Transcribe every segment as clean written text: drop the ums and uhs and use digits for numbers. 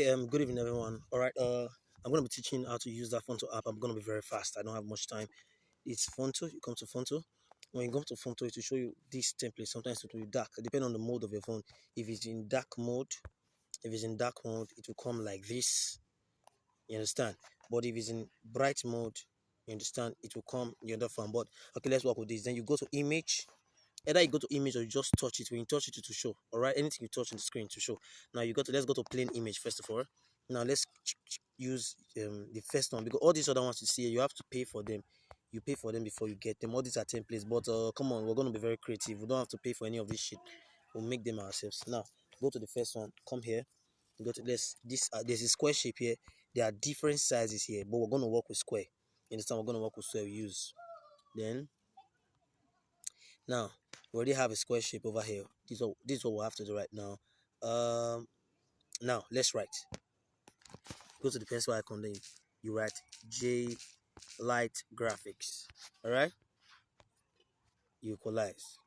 Okay, good evening everyone. All right, I'm gonna be teaching how to use that Phonto app. I'm gonna be very fast. I don't have much time. It's Phonto. You come to Phonto. When you go to Phonto, it will show you this template. Sometimes it will be dark, depending on the mode of your phone. If it's in dark mode, it will come like this. You understand? But if it's in bright mode, you understand, it will come the other phone. But okay, let's work with this. Then you go to image. Either you go to image or you just touch it. When you touch it, it will show. All right, anything you touch on the screen to show. Now you go to let's go to plain image first of all. Now let's use the first one, because all these other ones you see, you have to pay for them. You pay for them before you get them. All these are templates, but come on, we're going to be very creative. We don't have to pay for any of this shit. We'll make them ourselves. Now go to the first one. Come here. Go to this. There's a square shape here. There are different sizes here, but we're going to work with square. You understand? We're going to work with square. We use then. Now we already have a square shape over here. This is what we have to do right now. Now let's write. Go to the pencil icon, then you write J Light Graphics. All right, you equalize.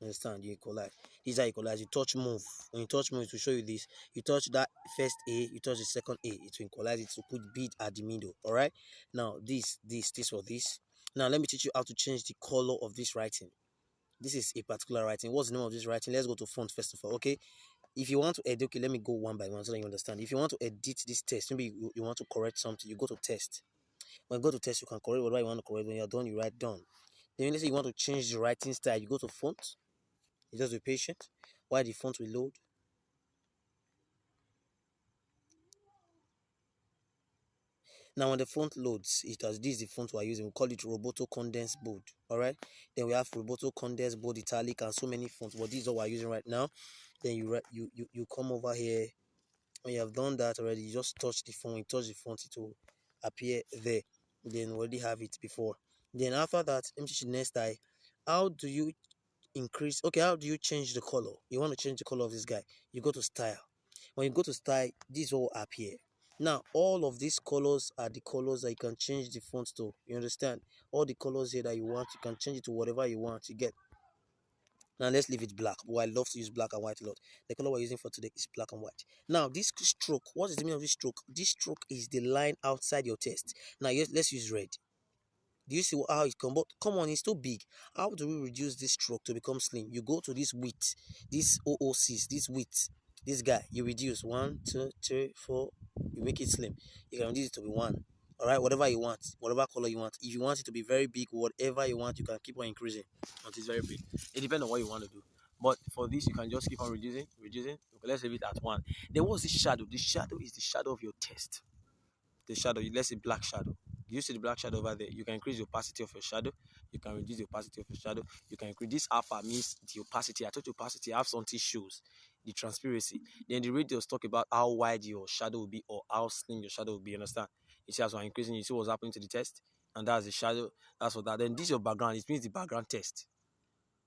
Understand? You equalize. These are equalize. You touch move. When you touch move, it will show you this. You touch that first A, you touch the second A, it will equalize it to put beat at the middle. All right. Now this for this. Now let me teach you how to change the color of this writing. This is a particular writing. What's the name of this writing? Let's go to font first of all. Okay. If you want to edit, okay, let me go one by one so that you understand. If you want to edit this text, maybe you want to correct something, you go to text. When you go to text, you can correct whatever you want to correct. When you're done, you write done. Then let's say you want to change the writing style, you go to font. You just be patient while the font will load. Now when the font loads, this is the font we're using. We call it Roboto Condense Bold. Alright. Then we have Roboto Condense Bold Italic and so many fonts. But this is what we're using right now. Then you come over here. When you have done that already, you just touch the font. You touch the font, it will appear there. Then we already have it before. Then after that, let me teach you the next style. How do you increase? Okay, how do you change the color? You want to change the color of this guy? You go to style. When you go to style, this will appear. Now all of these colors are the colors that you can change the font to. You understand? All the colors here that you want, you can change it to whatever you want. You get. Now let's leave it black. But I love to use black and white a lot. The color we're using for today is black and white. Now this stroke, what is the meaning of this stroke? This stroke is the line outside your text. Now let's use red. Do you see how it come? But come on, it's too big. How do we reduce this stroke to become slim? You go to this width, this OOCs, this width, this guy. You reduce 1, 2, 3, 4. You make it slim. You can reduce it to be 1. All right, whatever you want, whatever color you want. If you want it to be very big, whatever you want, you can keep on increasing until it's very big. It depends on what you want to do. But for this, you can just keep on reducing. Okay, let's leave it at 1. Then what's the shadow? The shadow is the shadow of your text. The shadow, let's say black shadow. You see the black shadow over there. You can increase the opacity of your shadow. You can reduce the opacity of your shadow. You can increase this alpha means the opacity. I told you opacity have something shows the transparency. Then the radius talk about how wide your shadow will be or how slim your shadow will be. Understand? You see as I'm increasing, you see what's happening to the text, and that's the shadow. That's what that. Then this is your background. It means the background text.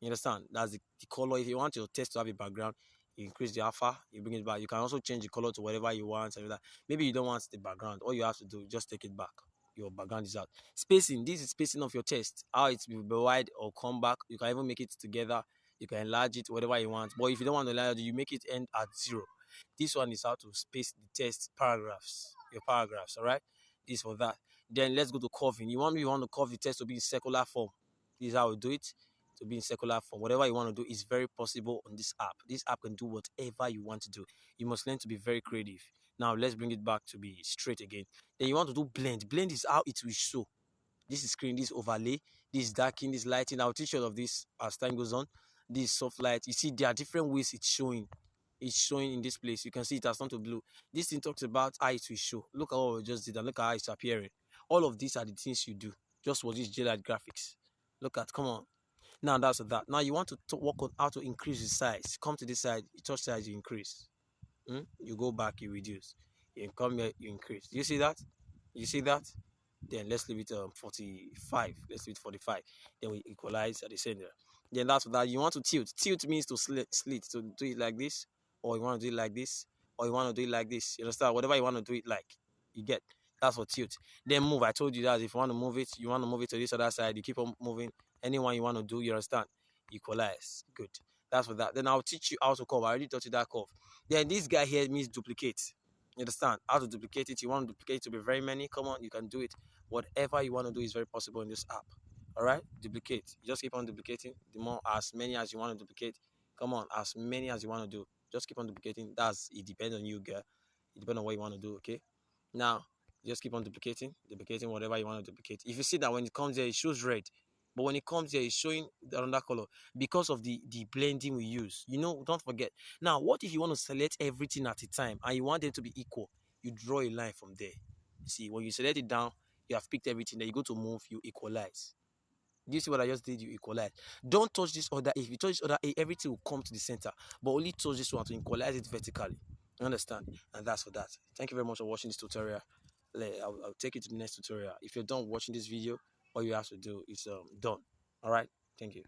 You understand? That's the color. If you want your text to have a background, you increase the alpha, you bring it back. You can also change the color to whatever you want. And that. Maybe you don't want the background. All you have to do, just take it back. Your background is out. Spacing. This is spacing of your text. How it will be wide or come back. You can even make it together. You can enlarge it, whatever you want. But if you don't want to enlarge it, you make it end at 0. This one is how to space the text paragraphs. Your paragraphs, all right? This for that. Then let's go to curving. You want to curve the text to be in circular form. This is how we do it. To be in circular form. Whatever you want to do is very possible on this app. This app can do whatever you want to do. You must learn to be very creative. Now let's bring it back to be straight again. Then you want to do blend. Blend is how it will show. This is screen, this overlay, this darkening, this lighting. I'll teach you all of this as time goes on. This soft light. You see, there are different ways it's showing. It's showing in this place. You can see it has turned to blue. This thing talks about how it will show. Look at what we just did and look at how it's appearing. All of these are the things you do. Just for this J-Light graphics. Look at, come on. Now that's that. Now you want to work on how to increase the size. Come to this side, you touch size, you increase. You go back, you reduce. You come here, you increase. You see that? You see that? Then let's leave it 45. Let's leave it 45. Then we equalize at the center. Then that's that. You want to tilt. Tilt means to slit. To do it like this, or you want to do it like this, or you want to do it like this. You understand? Whatever you want to do it like, you get. That's for tilt. Then move. I told you that if you want to move it, you want to move it to this other side. You keep on moving. Anyone you want to do, you understand? Equalize. Good. That's for that. Then I'll teach you how to curve. I already taught you that curve. Then this guy here means duplicate. You understand how to duplicate it? You want to duplicate it to be very many? Come on, you can do it. Whatever you want to do is very possible in this app. All right, duplicate. You just keep on duplicating. The more, as many as you want to duplicate. Come on, as many as you want to do. Just keep on duplicating. That's it. Depends on you, girl. It depends on what you want to do. Okay. Now, just keep on duplicating whatever you want to duplicate. If you see that when it comes here, it shows red, but when it comes here, it's showing another color because of the blending we use. Don't forget. Now, what if you want to select everything at a time and you want them to be equal? You draw a line from there. See, when you select it down, you have picked everything. Then you go to move, you equalize. Do you see what I just did? You equalize. Don't touch this other A. If you touch this other A, everything will come to the center. But only touch this one to equalize it vertically. You understand? And that's for that. Thank you very much for watching this tutorial. I'll take you to the next tutorial. If you're done watching this video, all you have to do is done. All right. Thank you.